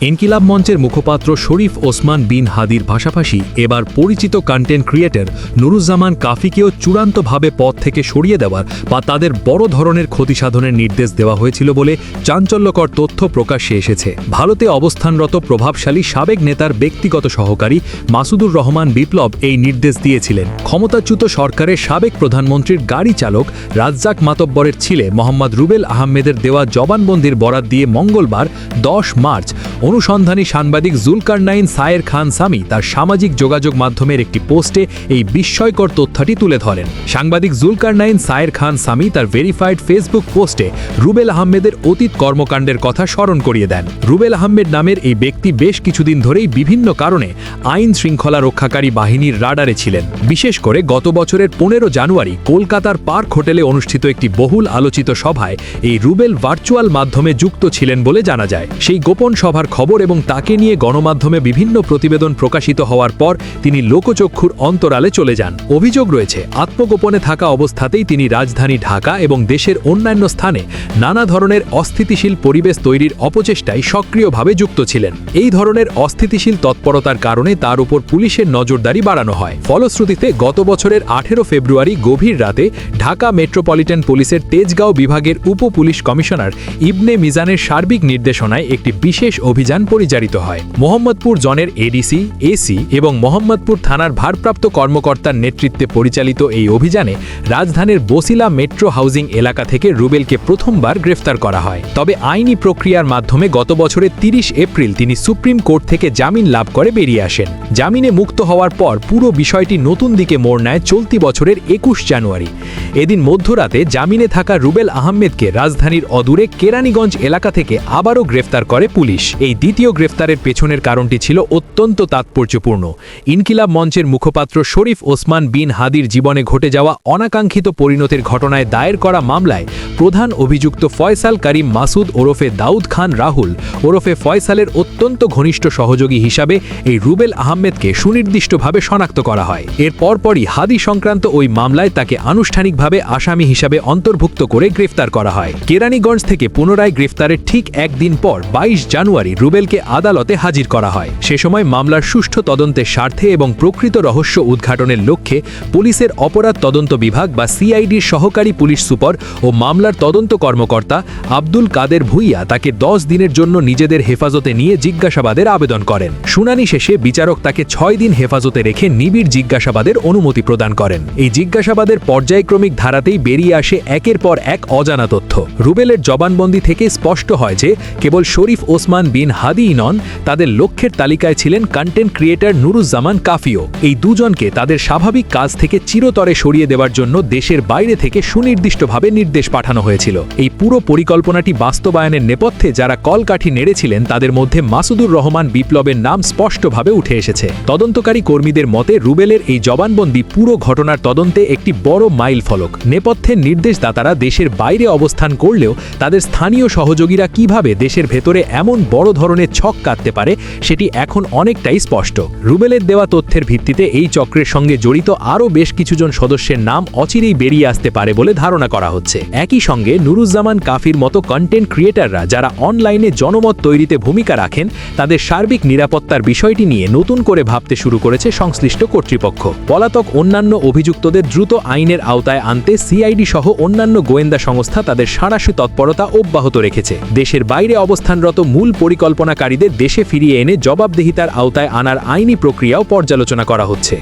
ইনকিলাব মঞ্চের মুখপাত্র শরীফ ওসমান বিন হাদির পাশাপাশি এবার পরিচিত কন্টেন্ট ক্রিয়েটর নুরুজ্জামান কাফিকেও চূড়ান্তভাবে পদ থেকে সরিয়ে দেওয়ার বা তাদের বড় ধরনের ক্ষতিসাধনের নির্দেশ দেওয়া হয়েছিল বলে চাঞ্চল্যকর তথ্য প্রকাশ্যে এসেছে। ভারতে অবস্থানরত প্রভাবশালী সাবেক নেতার ব্যক্তিগত সহকারী মাসুদুর রহমান বিপ্লব এই নির্দেশ দিয়েছিলেন। ক্ষমতাচ্যুত সরকারের সাবেক প্রধানমন্ত্রীর গাড়ি চালক রাজ্জাক মাতব্বরের ছেলে মোহাম্মদ রুবেল আহমেদের দেওয়া জবানবন্দির বরাত দিয়ে মঙ্গলবার 10 মার্চ অনুসন্ধানী সাংবাদিক জুলকারনাইন সায়ের খান সামি তার সামাজিক যোগাযোগ মাধ্যমের একটি পোস্টে এই বিস্ময়কর তথ্যটি তুলে ধরেন। সাংবাদিক জুলকারনাইন সায়ের খান সামি তার ভেরিফাইড ফেসবুক পোস্টে রুবেল আহমেদের অতীত কর্মকাণ্ডের কথা স্মরণ করিয়ে দেন। রুবেল আহমেদ নামের এই ব্যক্তি বেশ কিছুদিন ধরেই বিভিন্ন কারণে আইন শৃঙ্খলা রক্ষাকারী বাহিনীর রাডারে ছিলেন। বিশেষ করে গত বছরের 15 জানুয়ারি কলকাতার পার্ক হোটেলে অনুষ্ঠিত একটি বহুল আলোচিত সভায় এই রুবেল ভার্চুয়াল মাধ্যমে যুক্ত ছিলেন বলে জানা যায়। সেই গোপন সভার খবর এবং তাকে নিয়ে গণমাধ্যমে বিভিন্ন প্রতিবেদন প্রকাশিত হওয়ার পর তিনি লোকচক্ষুর অন্তরালে চলে যান। অভিযোগ রয়েছে আত্মগোপনে থাকা অবস্থাতেই তিনি রাজধানী ঢাকা এবং দেশের অন্যান্য স্থানে নানা ধরনের অস্থিতিশীল পরিবেশ তৈরির অপচেষ্টায় সক্রিয়ভাবে যুক্ত ছিলেন। এই ধরনের অস্থিতিশীল তৎপরতার কারণে তার উপর পুলিশের নজরদারি বাড়ানো হয়। ফলশ্রুতিতে গত বছরের 18 ফেব্রুয়ারি গভীর রাতে ঢাকা মেট্রোপলিটন পুলিশের তেজগাঁও বিভাগের উপ পুলিশ কমিশনার ইবনে মিজানের সার্বিক নির্দেশনায় একটি বিশেষ অভিযান পরিচালিত হয়। মোহাম্মদপুর জনের এডিসি, এসি এবং মোহাম্মদপুর থানার ভারপ্রাপ্ত কর্মকর্তার নেতৃত্বে পরিচালিত এই অভিযানে রাজধানীর বসিলা মেট্রো হাউজিং এলাকা থেকে রুবেলকে প্রথমবার গ্রেফতার করা হয়। তবে আইনি প্রক্রিয়ার মাধ্যমে গত বছরের 30 এপ্রিল তিনি সুপ্রিম কোর্ট থেকে জামিন লাভ করে বেরিয়ে আসেন। জামিনে মুক্ত হওয়ার পর পুরো বিষয়টি নতুন দিকে মোড় নেয় চলতি বছরের 21 জানুয়ারি। এদিন মধ্যরাতে জামিনে থাকা রুবেল আহমেদকে রাজধানীর অদূরে কেরানীগঞ্জ এলাকা থেকে আবারও গ্রেফতার করে পুলিশ। এই দ্বিতীয় গ্রেফতারের পেছনের কারণটি ছিল অত্যন্ত তাৎপর্যপূর্ণ। ইনকিলাব মঞ্চের মুখপাত্র শরীফ ওসমান বিন হাদির জীবনে ঘটে যাওয়া অনাকাঙ্ক্ষিত পরিণতির ঘটনায় দায়ের করা মামলায় প্রধান অভিযুক্ত ফয়সাল করিম মাসুদ ওরফে দাউদ খান রাহুল ওরফে ফয়সালের অত্যন্ত ঘনিষ্ঠ সহযোগী হিসাবে এই রুবেল আহমেদকে সুনির্দিষ্টভাবে শনাক্ত করা হয়। এর পরপরই হাদি সংক্রান্ত ওই মামলায় তাকে আনুষ্ঠানিকভাবে আসামি হিসাবে অন্তর্ভুক্ত করে গ্রেফতার করা হয়। কেরানীগঞ্জ থেকে পুনরায় গ্রেফতারের ঠিক একদিন পর 22 জানুয়ারি রুবেলকে আদালতে হাজির করা হয়। সে সময় মামলার সুষ্ঠু তদন্তের স্বার্থে এবং প্রকৃত রহস্য উদ্ঘাটনের লক্ষ্যে পুলিশের অপরাধ তদন্ত বিভাগ বা সিআইডির সহকারী পুলিশ সুপার ও মামলার তদন্ত কর্মকর্তা আব্দুল কাদের ভুইয়া তাকে 10 দিনের জন্য নিজেদের হেফাজতে নিয়ে জিজ্ঞাসাবাদের আবেদন করেন। শুনানি শেষে বিচারক তাকে 6 দিন হেফাজতে রেখে নিবিড় জিজ্ঞাসাবাদের অনুমতি প্রদান করেন। এই জিজ্ঞাসাবাদের পর্যায়ক্রমিক ধারাতেই বেরিয়ে আসে একের পর এক অজানা তথ্য। রুবেলের জবানবন্দি থেকে স্পষ্ট হয় যে কেবল শরীফ ওসমান বিন হাদিই নন, তাদের লক্ষ্যের তালিকায় ছিলেন কন্টেন্ট ক্রিয়েটর নুরুজ্জামান কাফিও। এই দুজনকে তাদের স্বাভাবিক কাজ থেকে চিরতরে সরিয়ে দেওয়ার জন্য দেশের বাইরে থেকে সুনির্দিষ্টভাবে নির্দেশ পাঠানো হয়েছিল। এই পুরো পরিকল্পনাটি বাস্তবায়নের নেপথ্যে যারা কলকাঠি নেড়েছিলেন তাদের মধ্যে মাসুদুর রহমান বিপ্লবের নাম স্পষ্টভাবে উঠে এসেছে। তদন্তকারী কর্মীদের মতে রুবেলের এই জবানবন্দি পুরো ঘটনার তদন্তে একটি বড় মাইল ফলক। নেপথ্যের নির্দেশদাতারা দেশের বাইরে অবস্থান করলেও তাদের স্থানীয় সহযোগীরা কিভাবে দেশের ভেতরে এমন বড় ধরনের ছক কাটতে পারে সেটি এখন অনেকটাই স্পষ্ট। রুবেলের দেওয়া তথ্যের ভিত্তিতে এই চক্রের সঙ্গে জড়িত আরও বেশ কিছুজন সদস্যের নাম অচিরেই বেরিয়ে আসতে পারে বলে ধারণা করা হচ্ছে। একই সঙ্গে নুরুজ্জামান কাফির মতো কন্টেন্ট ক্রিয়েটররা যারা অনলাইনে জনমত তৈরিতে ভূমিকা রাখেন তাদের সার্বিক নিরাপত্তার বিষয়টি নিয়ে নতুন করে ভাবতে শুরু করেছে সংশ্লিষ্ট কর্তৃপক্ষ। পলাতক অন্যান্য অভিযুক্তদের দ্রুত আইনের আওতায় আনতে সিআইডি সহ অন্যান্য গোয়েন্দা সংস্থা তাদের সাঁড়াশি তৎপরতা অব্যাহত রেখেছে। দেশের বাইরে অবস্থানরত মূল পরিকল্পনাকারীদের দেশে ফিরিয়ে এনে জবাবদিহিতার আওতায় আনার আইনি প্রক্রিয়াও পর্যালোচনা করা হচ্ছে।